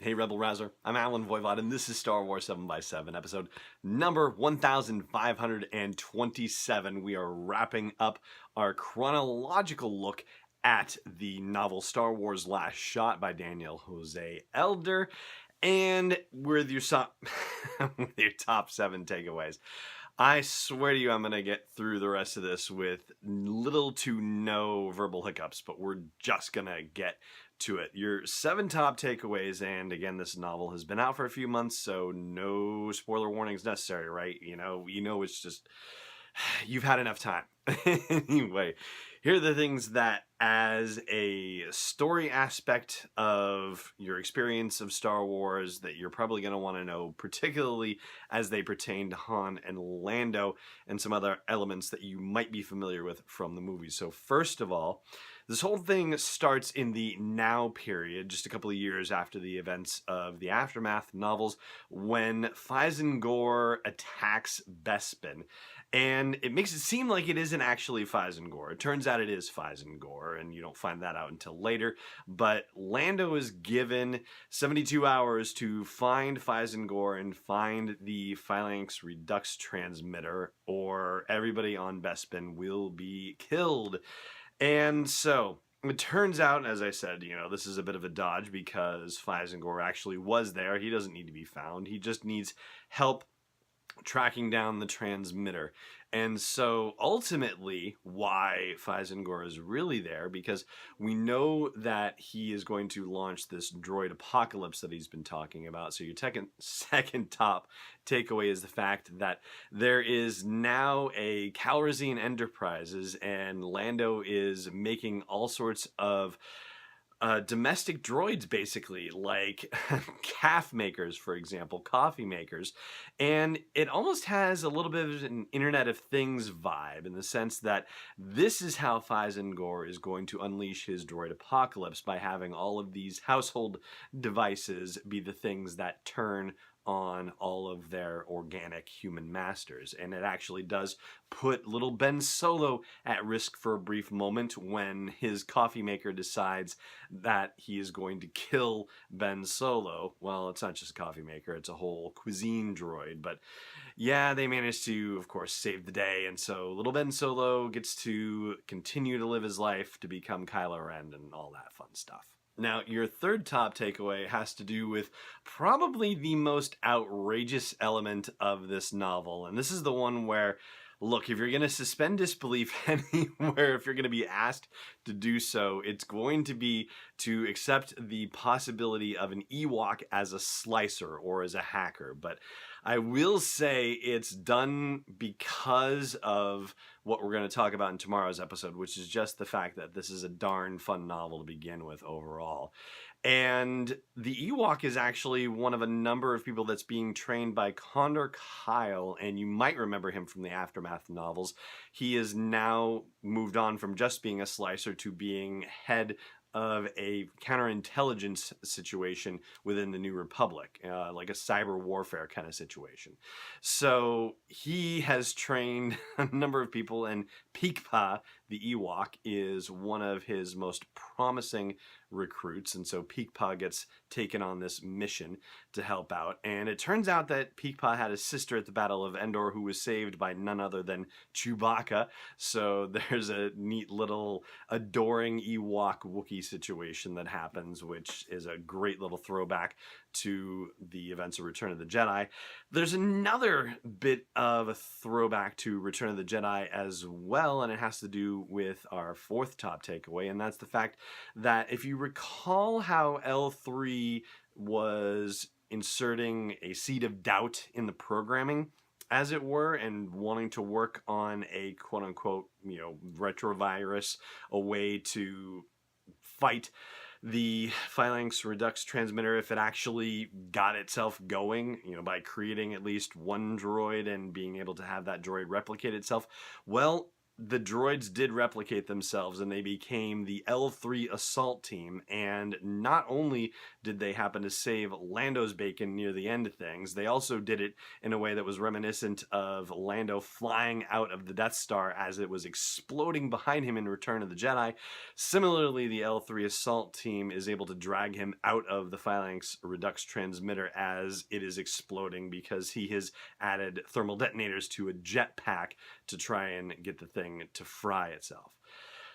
Hey Rebel Rouser, I'm Alan Voivod, and this is Star Wars 7x7, episode number 1527. We are wrapping up our chronological look at the novel Star Wars Last Shot by Daniel Jose Elder, and with your with your top 7 takeaways. I swear to you, I'm going to get through the rest of this with little to no verbal hiccups, but we're just going to get to it. Your 7 top takeaways, and again, this novel has been out for a few months, so no spoiler warnings necessary, right? You know, it's just, you've had enough time. Anyway, here are the things that, as a story aspect of your experience of Star Wars, that you're probably going to want to know, particularly as they pertain to Han and Lando and some other elements that you might be familiar with from the movie. So first of all, this whole thing starts in the now period, just a couple of years after the events of the Aftermath novels, when Fyzen Gor attacks Bespin. And it makes it seem like it isn't actually Fyzen Gor. It turns out it is Fyzen Gor, and you don't find that out until later. But Lando is given 72 hours to find Fyzen Gor and find the Phalanx Redux transmitter, or everybody on Bespin will be killed. And so it turns out, as I said, this is a bit of a dodge because Fyzen Gor actually was there. He doesn't need to be found. He just needs help tracking down the transmitter. And so ultimately why Fyzen Gor is really there, because we know that he is going to launch this droid apocalypse that he's been talking about. So your second top takeaway is the fact that there is now a Calrissian Enterprises, and Lando is making all sorts of domestic droids, basically, like calf makers, for example, coffee makers. And it almost has a little bit of an Internet of Things vibe, in the sense that this is how Fyzen Gor is going to unleash his droid apocalypse, by having all of these household devices be the things that turn on all of their organic human masters. And it actually does put little Ben Solo at risk for a brief moment when his coffee maker decides that he is going to kill Ben Solo. Well, it's not just a coffee maker, it's a whole cuisine droid. But yeah, they managed to, of course, save the day. And so little Ben Solo gets to continue to live his life to become Kylo Ren and all that fun stuff. Now, your third top takeaway has to do with probably the most outrageous element of this novel. And this is the one where, look, if you're going to suspend disbelief anywhere, if you're going to be asked to do so, it's going to be to accept the possibility of an Ewok as a slicer or as a hacker. But I will say it's done because of what we're going to talk about in tomorrow's episode, which is just the fact that this is a darn fun novel to begin with overall. And the Ewok is actually one of a number of people that's being trained by Condor Kyle, and you might remember him from the Aftermath novels. He is now moved on from just being a slicer to being head of a counterintelligence situation within the New Republic, like a cyber warfare kind of situation. So he has trained a number of people, and Peekpa, the Ewok, is one of his most promising recruits. And so Peekpa gets taken on this mission to help out. And it turns out that Peekpa had a sister at the Battle of Endor who was saved by none other than Chewbacca. So there's a neat little adoring Ewok Wookiee situation that happens, which is a great little throwback to the events of Return of the Jedi. There's another bit of a throwback to Return of the Jedi as well, and it has to do with our fourth top takeaway, and that's the fact that if you recall how L3 was inserting a seed of doubt in the programming, as it were, and wanting to work on a quote-unquote, retrovirus, a way to fight the Phalanx Redux transmitter if it actually got itself going, by creating at least one droid and being able to have that droid replicate itself. Well, the droids did replicate themselves and they became the L3 assault team. And not only did they happen to save Lando's bacon near the end of things, they also did it in a way that was reminiscent of Lando flying out of the Death Star as it was exploding behind him in Return of the Jedi. Similarly, the L3 assault team is able to drag him out of the Phalanx Redux transmitter as it is exploding because he has added thermal detonators to a jetpack to try and get the thing to fry itself.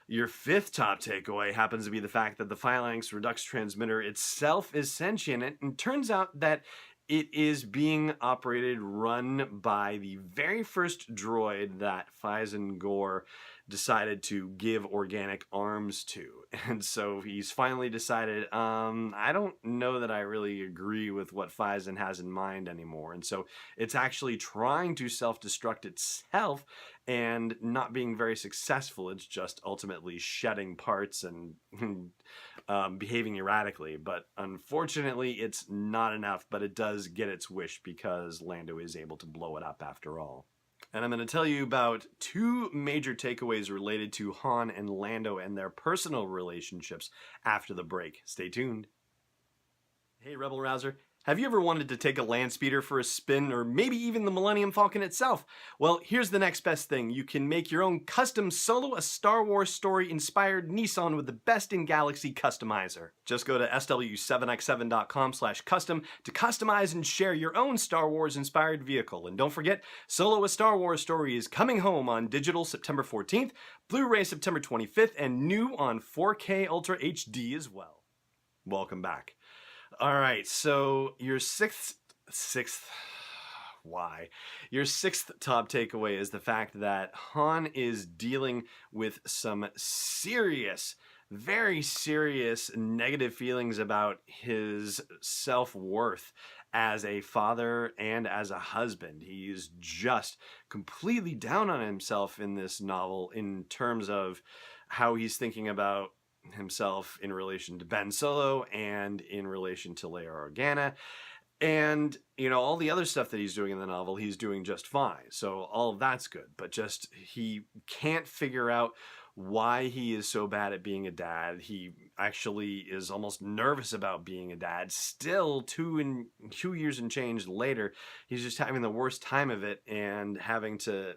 Your fifth top takeaway happens to be the fact that the Phalanx Redux transmitter itself is sentient, and it turns out that it is being run by the very first droid that Faison Gore decided to give organic arms to. And so he's finally decided, I don't know that I really agree with what Faison has in mind anymore. And so it's actually trying to self-destruct itself and not being very successful. It's just ultimately shedding parts and behaving erratically. But unfortunately, it's not enough, but it does get its wish because Lando is able to blow it up after all. And I'm going to tell you about two major takeaways related to Han and Lando and their personal relationships after the break. Stay tuned. Hey, Rebel Rouser. Have you ever wanted to take a land speeder for a spin, or maybe even the Millennium Falcon itself? Well, here's the next best thing. You can make your own custom Solo a Star Wars story-inspired Nissan with the best-in-galaxy customizer. Just go to sw7x7.com/custom to customize and share your own Star Wars-inspired vehicle. And don't forget, Solo a Star Wars story is coming home on digital September 14th, Blu-ray September 25th, and new on 4K Ultra HD as well. Welcome back. All right, so your sixth top takeaway is the fact that Han is dealing with some serious, very serious negative feelings about his self-worth as a father and as a husband. He's just completely down on himself in this novel in terms of how he's thinking about himself in relation to Ben Solo and in relation to Leia Organa. And, you know, all the other stuff that he's doing in the novel, he's doing just fine. So all of that's good. But just he can't figure out why he is so bad at being a dad. He actually is almost nervous about being a dad. Still, 2 years and change later, he's just having the worst time of it and having to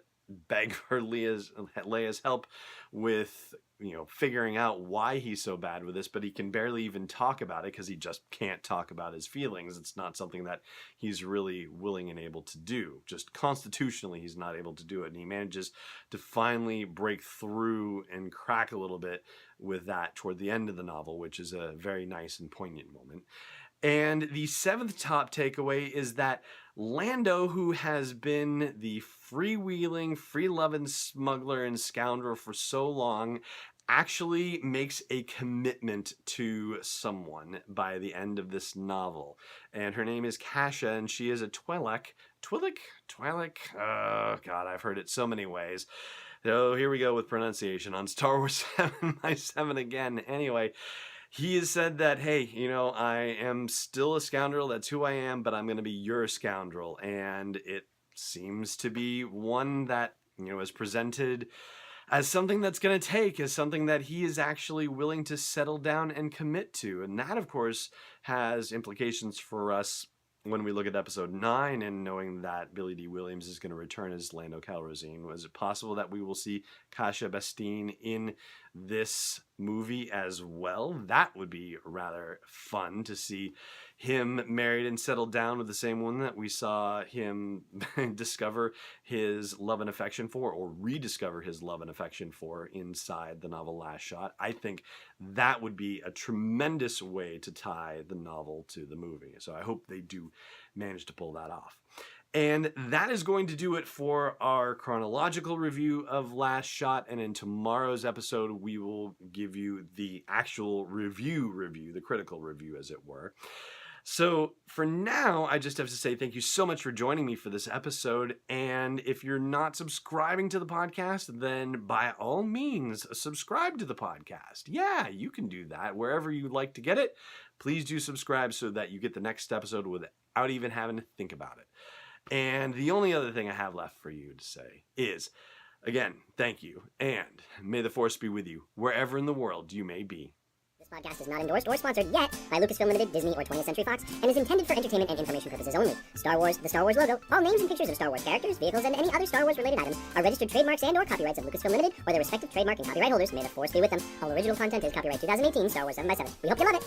beg for Leia's help with, you know, figuring out why he's so bad with this, but he can barely even talk about it because he just can't talk about his feelings. It's not something that he's really willing and able to do. Just constitutionally, he's not able to do it. And he manages to finally break through and crack a little bit with that toward the end of the novel, which is a very nice and poignant moment. And the seventh top takeaway is that Lando, who has been the freewheeling, free-loving smuggler and scoundrel for so long, actually makes a commitment to someone by the end of this novel. And her name is Kasha, and she is a Twi'lek. Twi'lek? Oh, God, I've heard it so many ways. So here we go with pronunciation on Star Wars 7x7 again. Anyway, he has said that, hey, you know, I am still a scoundrel. That's who I am, but I'm going to be your scoundrel. And it seems to be one that, you know, is presented as something that's going to take, as something that he is actually willing to settle down and commit to. And that, of course, has implications for us when we look at episode 9 and knowing that Billy D. Williams is going to return as Lando Calrissian. Is it possible that we will see Kasha Bastine in this movie as well? That would be rather fun to see him married and settled down with the same one that we saw him discover his love and affection for, or rediscover his love and affection for inside the novel Last Shot. I think that would be a tremendous way to tie the novel to the movie. So I hope they do manage to pull that off. And that is going to do it for our chronological review of Last Shot. And in tomorrow's episode, we will give you the actual review, the critical review, as it were. So for now, I just have to say thank you so much for joining me for this episode. And if you're not subscribing to the podcast, then by all means, subscribe to the podcast. Yeah, you can do that wherever you like to get it. Please do subscribe so that you get the next episode without even having to think about it. And the only other thing I have left for you to say is, Again, thank you, and may the Force be with you, wherever in the world you may be. This podcast is not endorsed or sponsored yet by Lucasfilm Limited, Disney, or 20th Century Fox, and is intended for entertainment and information purposes only. Star Wars, the Star Wars logo, all names and pictures of Star Wars characters, vehicles, and any other Star Wars-related items are registered trademarks and/or copyrights of Lucasfilm Limited or their respective trademark and copyright holders. May the Force be with them. All original content is copyright 2018 Star Wars 7x7. We hope you love it.